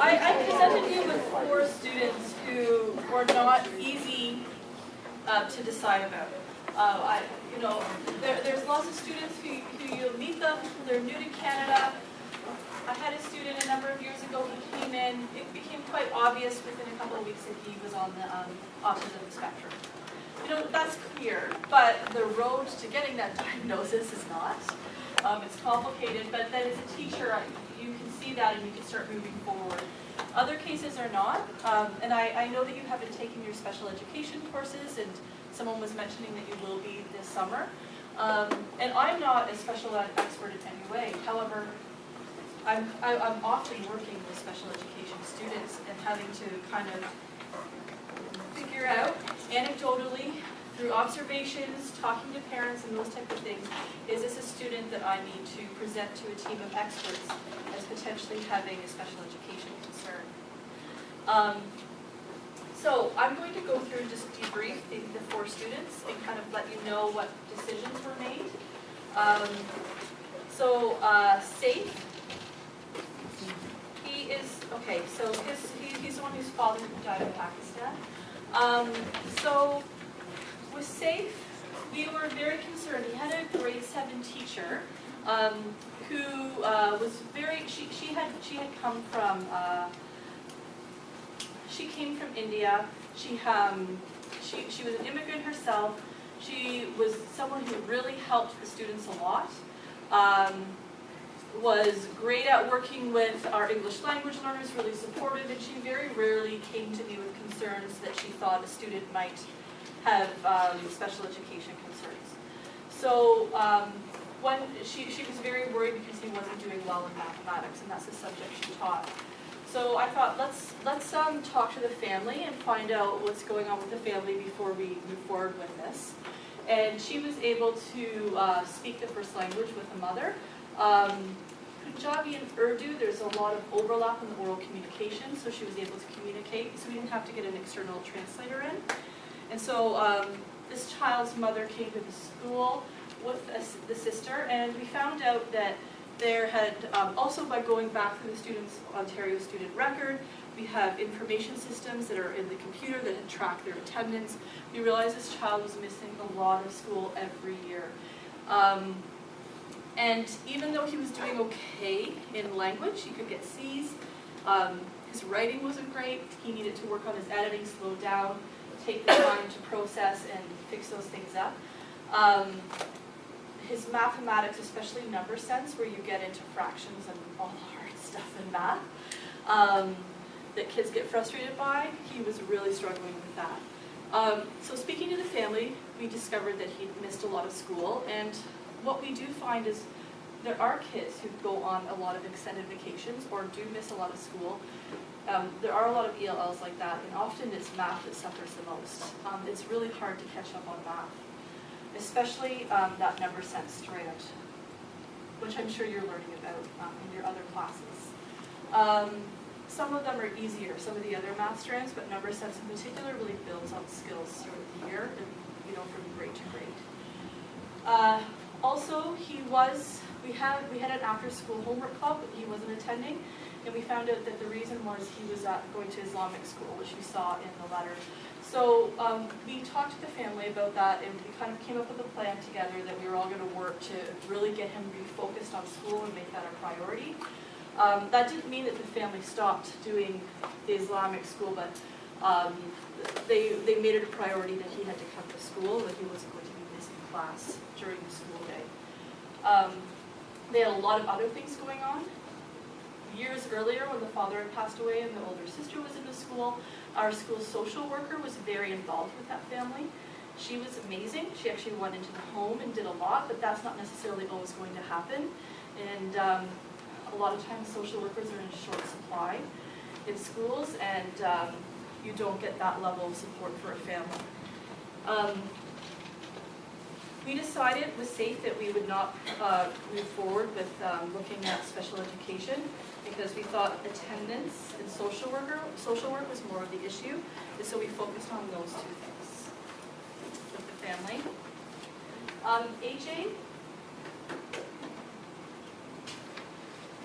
I presented you with 4 students who were not easy to decide about. There's lots of students who you'll meet them, they're new to Canada. I had a student a number of years ago who came in. It became quite obvious within a couple of weeks that he was on the autism spectrum. That's clear, but the road to getting that diagnosis is not. It's complicated, but then as a teacher, you can see that and you can start moving forward. Other cases are not, and I know that you haven't taken your special education courses, and someone was mentioning that you will be this summer. And I'm not a special ed expert in any way. However, I'm often working with special education students and having to kind of figure out anecdotally, through observations, talking to parents and those type of things, is this a student that I need to present to a team of experts as potentially having a special education concern? So I'm going to go through and just debrief the 4 students and kind of let you know what decisions were made. Safe, he is, okay, so he's the one whose father died in Pakistan. So with Safe, we were very concerned. He had a grade 7 teacher who was very, she had come from, she came from India. She was an immigrant herself. She was someone who really helped the students a lot. Was great at working with our English language learners, really supportive, and she very rarely came to me with concerns that she thought a student might have special education concerns. So when she was very worried because he wasn't doing well in mathematics, and that's the subject she taught. So I thought, let's talk to the family and find out what's going on with the family before we move forward with this. And she was able to speak the first language with the mother. Punjabi and Urdu, there's a lot of overlap in the oral communication, so she was able to communicate, so we didn't have to get an external translator in. And so this child's mother came to the school with the sister, and we found out that there had, also by going back through the student's Ontario student record, we have information systems that are in the computer that had tracked their attendance. We realized this child was missing a lot of school every year. And even though he was doing okay in language, he could get C's, his writing wasn't great, he needed to work on his editing, slow down, take the time to process and fix those things up. His mathematics, especially number sense, where you get into fractions and all the hard stuff in math, that kids get frustrated by, he was really struggling with that. So speaking to the family, we discovered that he missed a lot of school, and what we do find is there are kids who go on a lot of extended vacations or do miss a lot of school. There are a lot of ELLs like that, and often it's math that suffers the most. It's really hard to catch up on math, especially that number sense strand, which I'm sure you're learning about in your other classes. Some of them are easier, some of the other math strands, but number sense in particular really builds on skills throughout the year, and from grade to grade. Also, we had an after-school homework club that he wasn't attending, and we found out that the reason was he was going to Islamic school, which we saw in the letter. So we talked to the family about that, and we kind of came up with a plan together that we were all going to work to really get him refocused on school and make that a priority. That didn't mean that the family stopped doing the Islamic school, but they made it a priority that he had to come to school, that he wasn't going to be missing class during the school day. They had a lot of other things going on. Years earlier, when the father had passed away and the older sister was in the school, our school social worker was very involved with that family. She was amazing. She actually went into the home and did a lot, but that's not necessarily always going to happen. And a lot of times social workers are in short supply in schools, and you don't get that level of support for a family. We decided it was safe that we would not move forward with looking at special education, because we thought attendance and social work was more of the issue, and so we focused on those 2 things with the family. AJ?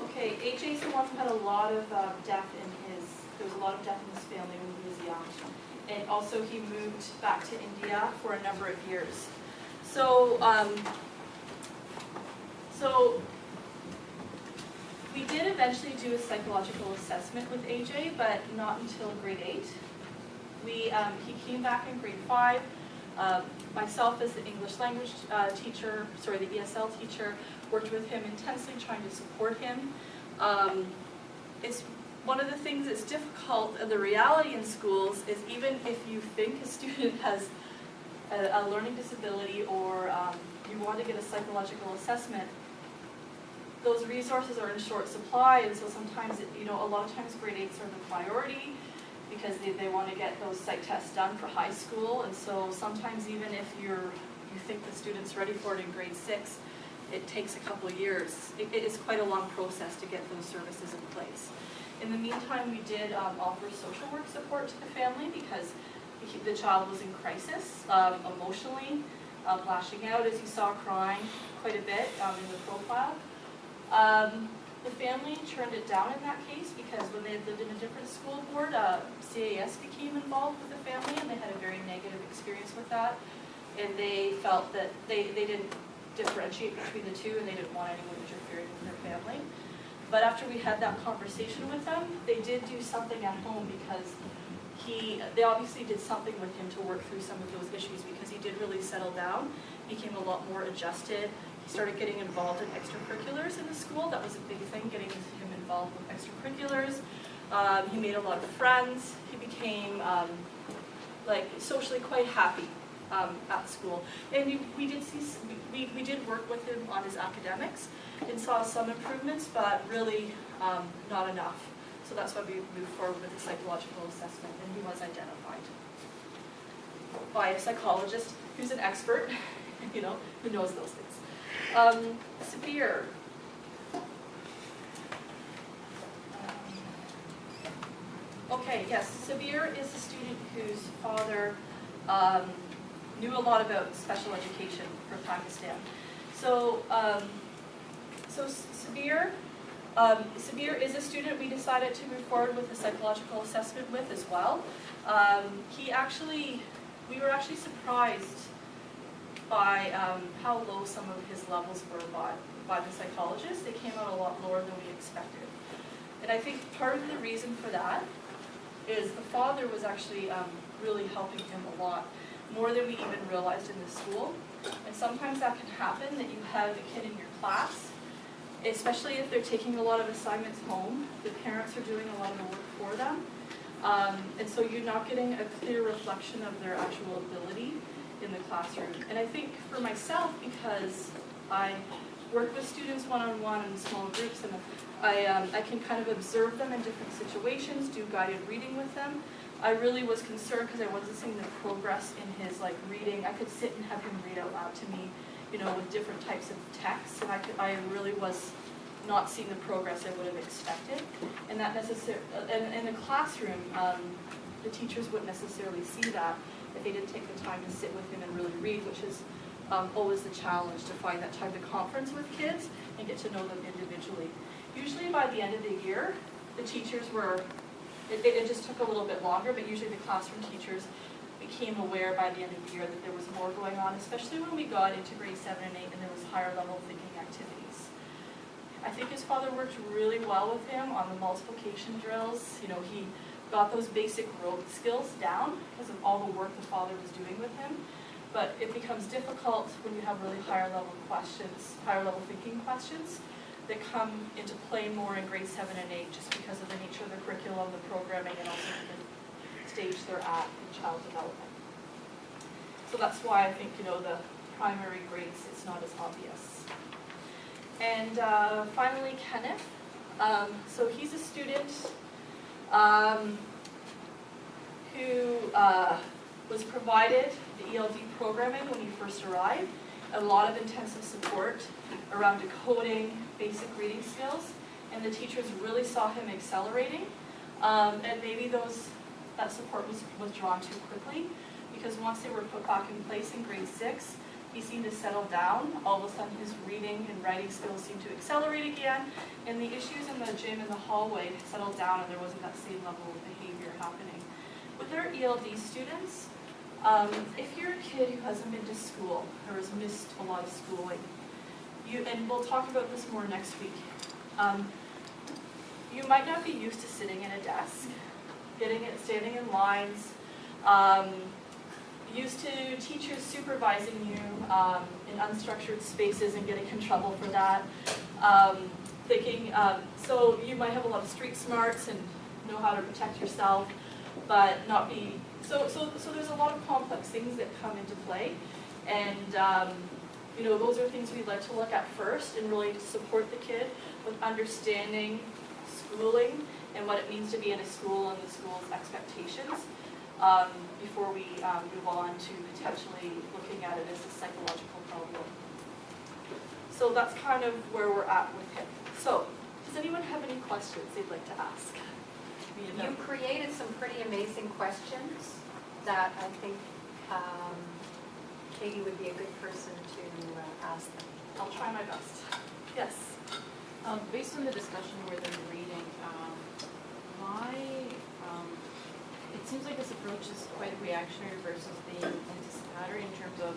Okay, Okay, AJ's the one who had a lot of death in his, there was a lot of death in his family when he was young. And also he moved back to India for a number of years. So, we did eventually do a psychological assessment with AJ, but not until grade 8. He came back in grade 5. Myself as the English language teacher, sorry, the ESL teacher, worked with him intensely trying to support him. It's one of the things that's difficult, and the reality in schools is even if you think a student has a learning disability or you want to get a psychological assessment, those resources are in short supply, and so sometimes, a lot of times grade 8s are the priority because they want to get those psych tests done for high school, and so sometimes even if you think the student's ready for it in grade 6, it takes a couple of years. It is quite a long process to get those services in place. In the meantime, we did offer social work support to the family because the child was in crisis, emotionally, lashing out, as you saw, crying quite a bit in the profile. The family turned it down in that case because when they had lived in a different school board, CAS became involved with the family, and they had a very negative experience with that. And they felt that they didn't differentiate between the two, and they didn't want anyone interfering with their family. But after we had that conversation with them, they did do something at home because they obviously did something with him to work through some of those issues because he did really settle down, became a lot more adjusted. He started getting involved in extracurriculars in the school. That was a big thing, getting him involved with extracurriculars. He made a lot of friends. He became socially quite happy at school. And we did work with him on his academics and saw some improvements, but really not enough. So that's why we moved forward with the psychological assessment, and he was identified by a psychologist who's an expert, who knows those things. Severe. Okay, yes, Severe is a student whose father knew a lot about special education for Pakistan. So Severe is a student we decided to move forward with a psychological assessment with as well. We were actually surprised by how low some of his levels were by the psychologist. They came out a lot lower than we expected. And I think part of the reason for that is the father was actually really helping him a lot, more than we even realized in the school. And sometimes that can happen, that you have a kid in your class, especially if they're taking a lot of assignments home, the parents are doing a lot of the work for them. And so you're not getting a clear reflection of their actual ability in the classroom. And I think for myself, because I work with students one-on-one in small groups, and I can kind of observe them in different situations, do guided reading with them. I really was concerned because I wasn't seeing the progress in his reading. I could sit and have him read out loud to me, with different types of texts, and I really was not seeing the progress I would have expected. And that and in the classroom, the teachers wouldn't necessarily see that if they didn't take the time to sit with him and really read, which is always the challenge, to find that time to conference with kids and get to know them individually. Usually by the end of the year, the teachers were, it just took a little bit longer, but usually the classroom teachers became aware by the end of the year that there was more going on, especially when we got into grade 7 and 8 and there was higher level thinking activities. I think his father worked really well with him on the multiplication drills. He got those basic rote skills down because of all the work the father was doing with him. But it becomes difficult when you have really higher level questions, higher level thinking questions that come into play more in grade 7 and 8 just because of the nature of the curriculum, the programming, and also the stage they're at in child development. So that's why I think, the primary grades, it's not as obvious. And finally, Kenneth. So he's a student who was provided the ELD programming when he first arrived, a lot of intensive support around decoding, basic reading skills, and the teachers really saw him accelerating, and maybe that support was drawn too quickly, because once they were put back in place in grade 6, He seemed to settle down. All of a sudden his reading and writing skills seemed to accelerate again, and the issues in the gym and the hallway settled down, and there wasn't that same level of behavior happening. With our ELD students, if you're a kid who hasn't been to school or has missed a lot of schooling, and we'll talk about this more next week, you might not be used to sitting in a desk, standing in lines, used to teachers supervising you in unstructured spaces and getting in trouble for that. So you might have a lot of street smarts and know how to protect yourself, but not be, so there's a lot of complex things that come into play, and those are things we'd like to look at first and really support the kid with understanding schooling and what it means to be in a school and the school's expectations, before we move on to potentially looking at it as a psychological problem. So that's kind of where we're at with him. So, does anyone have any questions they'd like to ask? You created some pretty amazing questions that I think Katie would be a good person to ask them. I'll try my best. Yes? Based on the discussion where they're reading, it seems like this approach is quite reactionary versus being anticipatory in terms of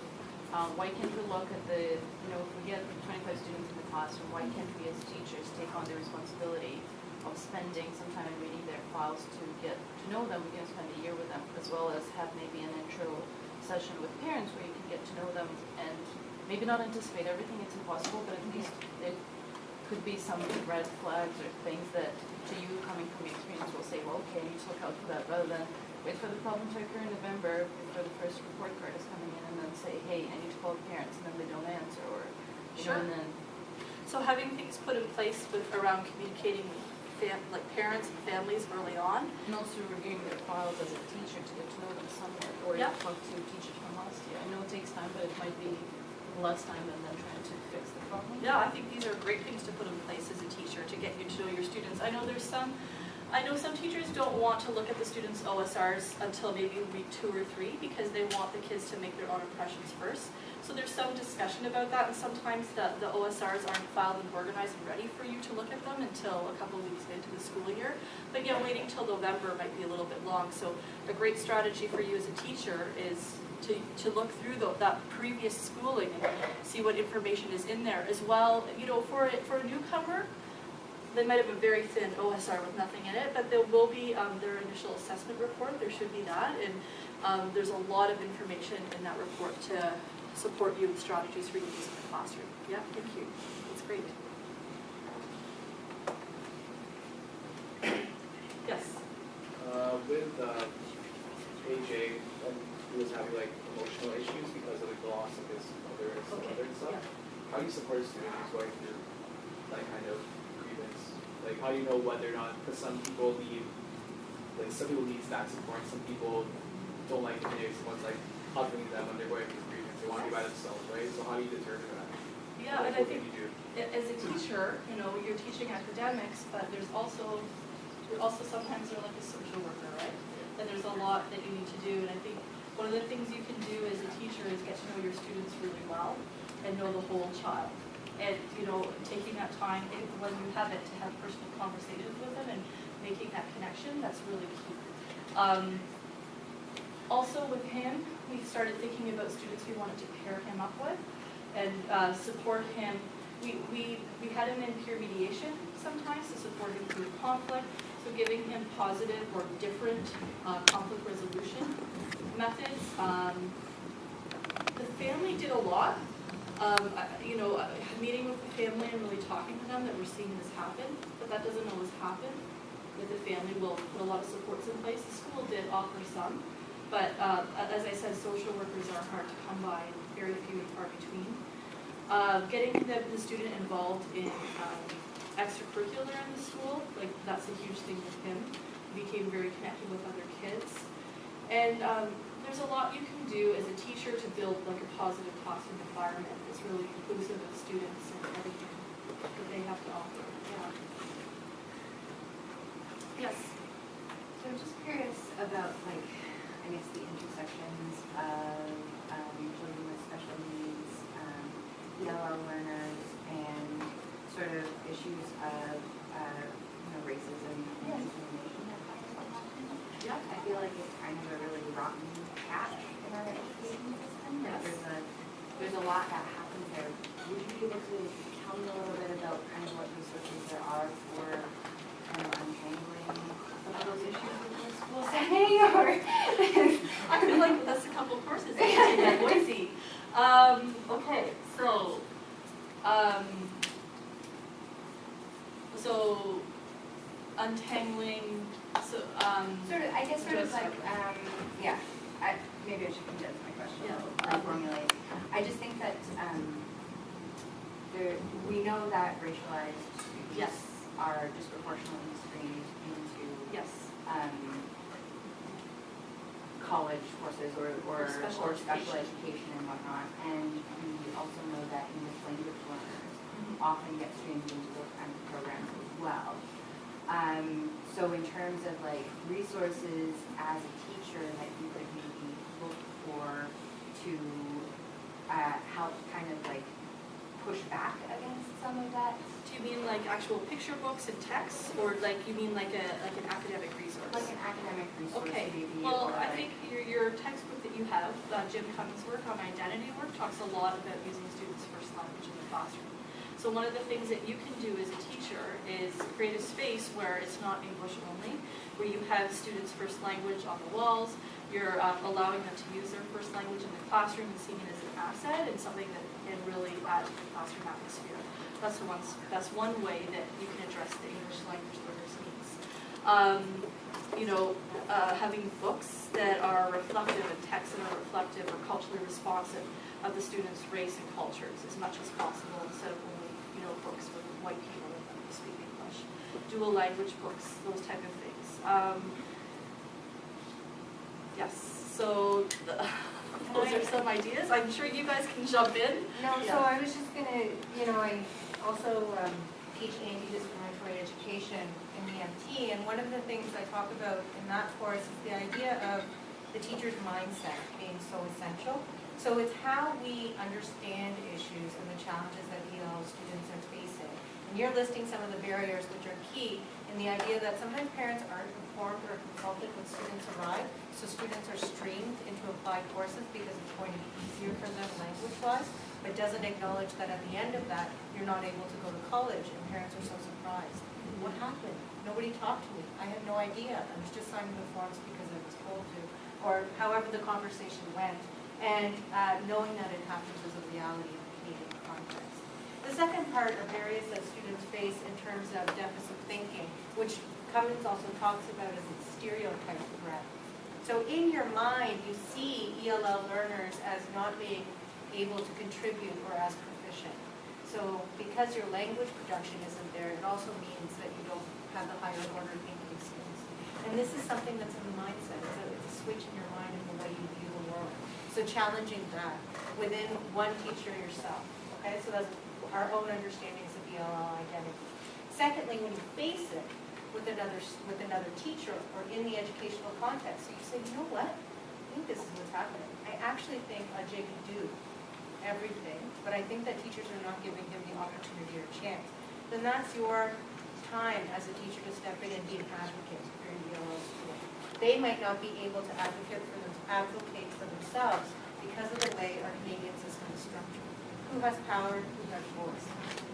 why can't we look at if we get 25 students in the classroom, why can't we as teachers take on the responsibility of spending some time reading their files to get to know them? We can spend a year with them, as well as have maybe an intro session with parents where you can get to know them and maybe not anticipate everything, it's impossible, but at least there could be some red flags or things that to you coming from experience will say, well, okay, you just look out for that, rather than wait for the problem to occur in November before the first report card is coming in and then say, hey, I need to call the parents, and then they don't answer, or Sure. and then So having things put in place around communicating with parents and families early on. and also reviewing their files as a teacher to get to know them somewhat, or Yep. talk to teachers from last year. I know it takes time, but it might be less time than them trying to fix the problem. Yeah, I think these are great things to put in place as a teacher to get you to know your students. I know some teachers don't want to look at the students' OSRs until maybe week 2 or 3 because they want the kids to make their own impressions first. So there's some discussion about that, and sometimes the OSRs aren't filed and organized and ready for you to look at them until a couple of weeks into the school year. But yeah, waiting till November might be a little bit long. So a great strategy for you as a teacher is to look through that previous schooling and see what information is in there as well. For a newcomer, they might have a very thin OSR with nothing in it, but there will be their initial assessment report. There should be that, and there's a lot of information in that report to support you with strategies for you to use in the classroom. Yeah, thank you. That's great. Yes. With AJ, he was having emotional issues because of the loss of his mother and some other stuff. Yeah. How do you support a student who's going through that kind of grievance? How do you know whether or not? Because some people need that support. Some people don't like to hear someone's hugging them when they're going through grievance. They want to be by themselves, right? So how do you determine that? Yeah, and I What think can you do? as a teacher, you're teaching academics, but there's also sometimes you're like a social worker, right? And there's a lot that you need to do, and I think one of the things you can do as a teacher is get to know your students really well and know the whole child. And, taking that time, when you have it, to have personal conversations with them and making that connection, that's really key. Also with him, we started thinking about students we wanted to pair him up with and support him. We had him in peer mediation sometimes to support him through conflict, so giving him positive or different conflict resolution methods. The family did a lot. Meeting with the family and really talking to them that we're seeing this happen, but that doesn't always happen. With the family, we'll put a lot of supports in place. The school did offer some, but as I said, social workers are hard to come by and very few and far between. Getting the student involved in extracurricular in the school, that's a huge thing with him. He became very connected with other kids. And there's a lot you can do as a teacher to build a positive classroom environment that's really inclusive of students and everything that they have to offer. Yeah. Yes. So I'm just curious about, the intersections of children with special needs of issues of, racism and discrimination that happens often. Yeah. I feel like it's kind of a really rotten patch in our education system. Like there's a lot that happens there. Would you be able to tell me a little bit about kind of what resources there are for kind of untangling some of those issues with the school setting? Or I feel like that's a couple of courses in Boise. Okay, so untangling, maybe I should condense my question Yeah. or formulate. I just think that we know that racialized students Yes. are disproportionately streamed into yes, college courses or special special education. education and whatnot. And we also know that English language learners Mhm. often get streamed into those kinds of programs as well. So in terms of like resources as a teacher that you could maybe look for to help kind of like push back against some of that, Do you mean like actual picture books and texts, or like you mean like an academic resource? like an academic resource Okay, maybe, well, or I like, think your textbook that you have, Jim Cummings' work on identity work, talks a lot about using students' first language in the classroom. So one of the things that you can do as a teacher is create a space where it's not English only, where you have students' first language on the walls, you're allowing them to use their first language in the classroom and seeing it as an asset and something that can really add to the classroom atmosphere. That's one way that you can address the English language learners' needs. Having books that are reflective and texts that are reflective or culturally responsive of the students' race and cultures as much as possible, instead of only books with white people in them who speak English. Dual language books, those type of things. Yes, so those are some ideas. I'm sure you guys can jump in. No, Yeah. so I was just gonna, I also teach anti-discriminatory education in EMT, and one of the things I talk about in that course is the idea of the teacher's mindset being so essential. So it's how we understand issues and the challenges that EL students are facing. And you're listing some of the barriers which are key in the idea that sometimes parents aren't informed or consulted when students arrive, so students are streamed into applied courses because it's going to be easier for them language-wise, but doesn't acknowledge that at the end of that, you're not able to go to college, and parents are so surprised. What happened? Nobody talked to me. I had no idea. I was just signing the forms because I was told to, or however the conversation went. And knowing that it happens is a reality in the Canadian context. The second part are barriers that students face in terms of deficit thinking, which Cummins also talks about as a stereotype threat. So in your mind, you see ELL learners as not being able to contribute or as proficient. So because your language production isn't there, it also means that you don't have the higher order thinking skills. And this is something that's in the mindset. It's a switch in your mind in the way you view the world. So challenging that within one teacher yourself, okay? So that's our own understandings of ELL identity. Secondly, when you face it with another teacher or in the educational context, so you say, you know what? I think this is what's happening. I actually think Ajay can do everything, but I think that teachers are not giving him the opportunity or chance. Then that's your time as a teacher to step in and be an advocate for your ELL student. They might not be able to advocate for themselves because of the way our Canadian system is structured. Who has power, who has voice,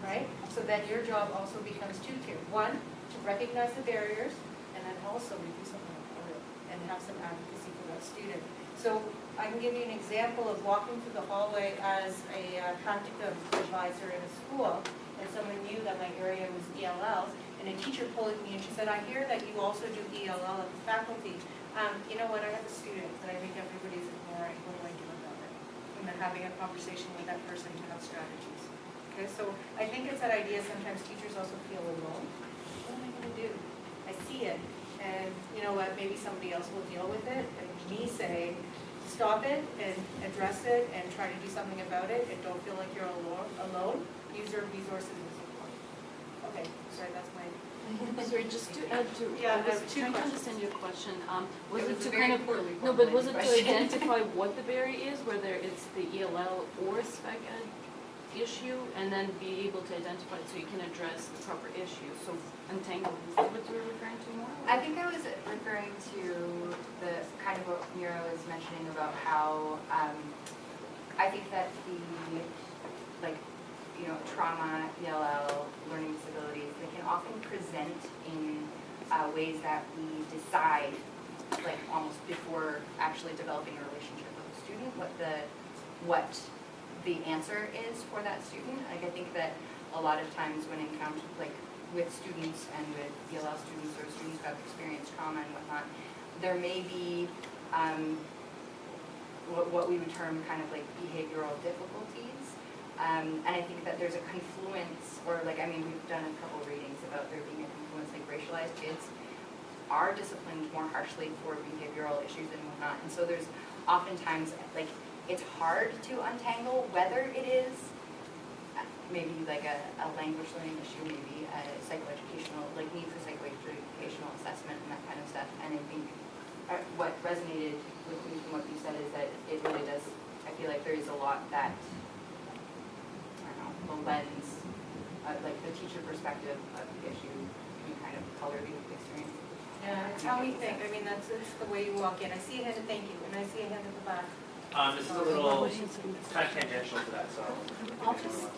right? So then your job also becomes two-tier. One, to recognize the barriers, and then also review something about it and have some advocacy for that student. So I can give you an example of walking through the hallway as a practicum advisor in a school, and someone knew that my area was ELLs, and a teacher pulling me and she said, I hear that you also do ELL at the faculty. You know what, I have a student that I think everybody's ignoring. What do I do about it? And then having a conversation with that person to have strategies. Okay, so I think it's that idea sometimes teachers also feel alone. What am I going to do? I see it, and you know what, maybe somebody else will deal with it, and me saying, stop it and address it and try to do something about it, and don't feel like you're alone. Use your resources and support. Okay, sorry, that's my... Sorry, just to add to, Yeah, I was two trying to questions. understand your question. Was It it was to a very kind of, poorly no, but was it formulated to question. identify what the barrier is, whether it's the ELL or spec ed? issue and then be able to identify it so you can address the proper issue. So untangle, is that what you were referring to more? I think I was referring to the kind of what Mira was mentioning about how I think that the trauma, ELL, learning disabilities, they can often present in ways that we decide almost before actually developing a relationship with the student what the answer is for that student. I think that a lot of times when encountered with students and with ELL students or students who have experienced trauma and whatnot, there may be what we would term kind of behavioral difficulties. And I think that there's a confluence, or we've done a couple readings about there being a confluence, racialized kids are disciplined more harshly for behavioral issues and whatnot. And so there's oftentimes, it's hard to untangle whether it is maybe a language learning issue, maybe a psychoeducational, need for psychoeducational assessment and that kind of stuff. And I think what resonated with me from what you said is that it really does, I feel like there is a lot that, I don't know, the lens, the teacher perspective of the issue can kind of color the experience. Yeah, it's how we think. That's the way you walk in. I see a hand, thank you, and I see a hand at the back. This is a little kind of tangential to that, so. I'll just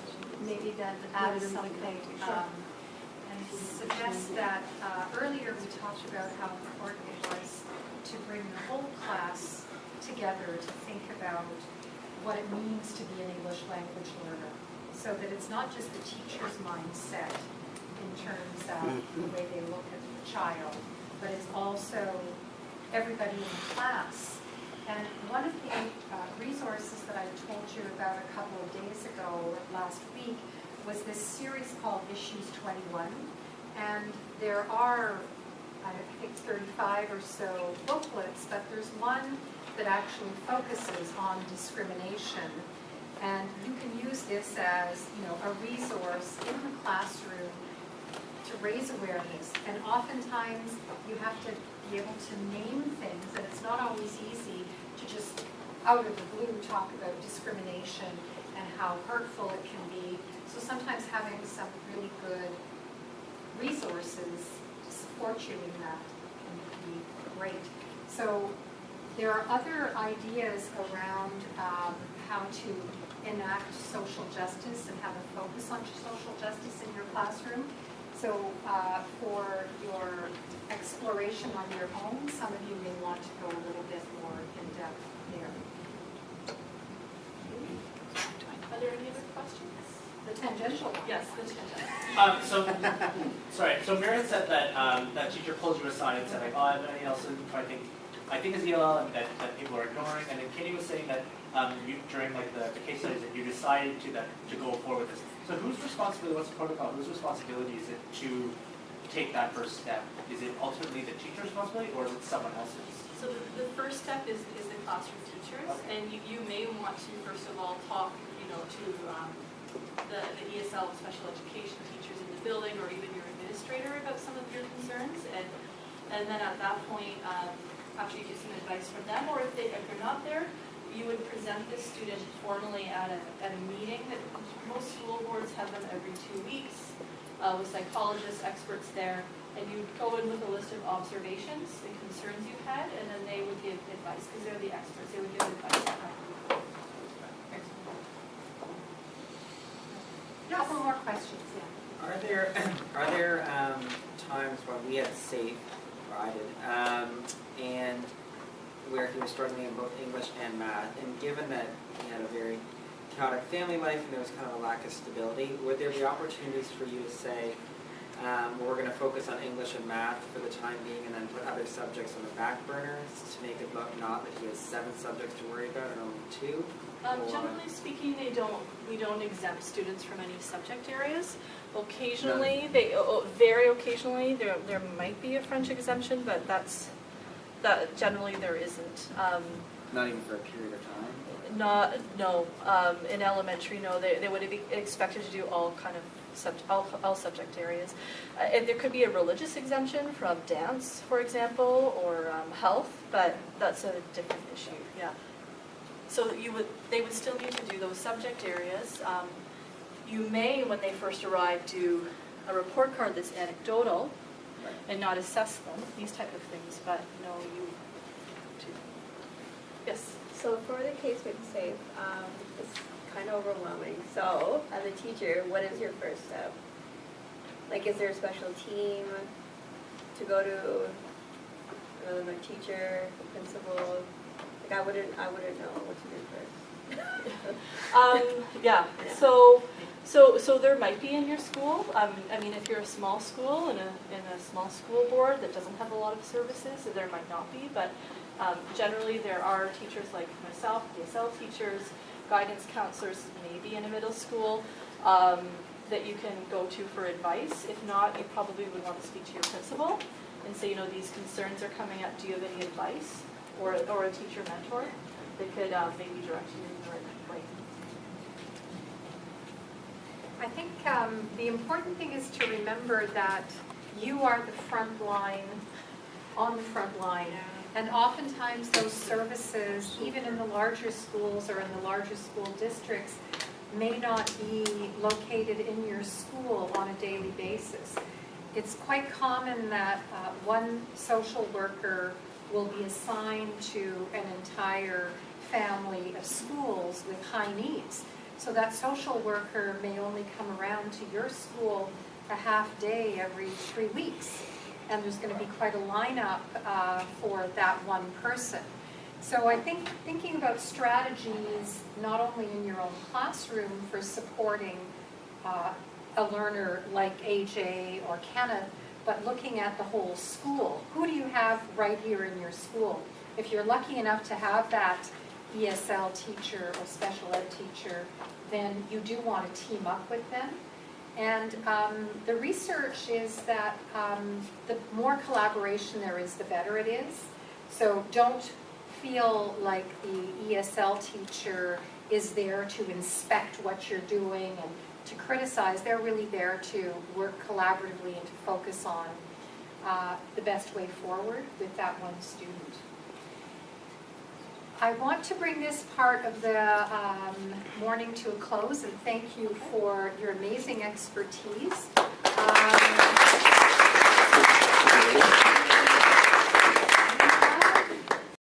maybe then add something and suggest that earlier we talked about how important it was to bring the whole class together to think about what it means to be an English language learner, so that it's not just the teacher's mindset in terms of the way they look at the child, but it's also everybody in the class. And one of the resources that I told you about a couple of days ago, last week, was this series called Issues 21. And there are, I think, 35 or so booklets, but there's one that actually focuses on discrimination. And you can use this as, a resource in the classroom to raise awareness. And oftentimes, you have to be able to name things, and it's not always easy to just out of the blue talk about discrimination and how hurtful it can be. So sometimes having some really good resources to support you in that can be great. So there are other ideas around how to enact social justice and have a focus on social justice in your classroom. So for your exploration on your own, some of you may want to go a little bit more in depth there. Are there any other questions? The tangential one. Yes, the tangential. So Miriam said that that teacher pulled you aside and said oh, I have anything else I think is ELL and that people are ignoring. And then Katie was saying that you during the case studies that you decided to go forward with this. So whose responsibility? What's the protocol? Whose responsibility is it to take that first step? Is it ultimately the teacher's responsibility, or is it someone else's? So the first step is the classroom teachers, Okay. and you may want to first of all talk, to the ESL special education teachers in the building, or even your administrator about some of your concerns, and then at that point, after you get some advice from them, or if they're not there, you would present this student formally at a meeting that most school boards have them every 2 weeks with psychologists, experts there, and you go in with a list of observations and concerns you've had, and then they would give advice because they're the experts. They would give advice. A couple more questions, yeah. Are there times when we had SAFE, or I did, and where he was struggling in both English and math, and given that he had a very chaotic family life and there was kind of a lack of stability, would there be opportunities for you to say, we're going to focus on English and math for the time being and then put other subjects on the back burner to make it look not that he has 7 subjects to worry about and only 2? Generally speaking, we don't exempt students from any subject areas. Occasionally, very occasionally, there might be a French exemption, but generally there isn't. Not even for a period of time? No. In elementary, no. They would be expected to do all kind of all subject areas. And there could be a religious exemption from dance, for example, or health, but that's a different issue. Yeah. So they would still need to do those subject areas. You may, when they first arrive, do a report card that's anecdotal and not assess them, these type of things, but no, you to. Yes? So for the case with SAFE, it's kind of overwhelming. So as a teacher, what is your first step? Like, is there a special team to go to, rather than a teacher, a principal? Like, I wouldn't know what to do first. Yeah, so there might be in your school. I mean, if you're a small school in a small school board that doesn't have a lot of services, so there might not be, but generally there are teachers like myself, ESL teachers, guidance counselors, maybe in a middle school, that you can go to for advice. If not, you probably would want to speak to your principal and say, these concerns are coming up, do you have any advice? Or a teacher mentor that could maybe direct you in the right way. I think the important thing is to remember that you are the front line, on the front line. And oftentimes those services, even in the larger schools or in the larger school districts, may not be located in your school on a daily basis. It's quite common that one social worker will be assigned to an entire family of schools with high needs. So that social worker may only come around to your school a half day every 3 weeks. And there's going to be quite a lineup for that one person. So I think thinking about strategies, not only in your own classroom for supporting a learner like AJ or Kenneth, but looking at the whole school. Who do you have right here in your school? If you're lucky enough to have that ESL teacher or special ed teacher, then you do want to team up with them. And the research is that the more collaboration there is, the better it is. So don't feel like the ESL teacher is there to inspect what you're doing and to criticize. They're really there to work collaboratively and to focus on the best way forward with that one student. I want to bring this part of the morning to a close and thank you for your amazing expertise.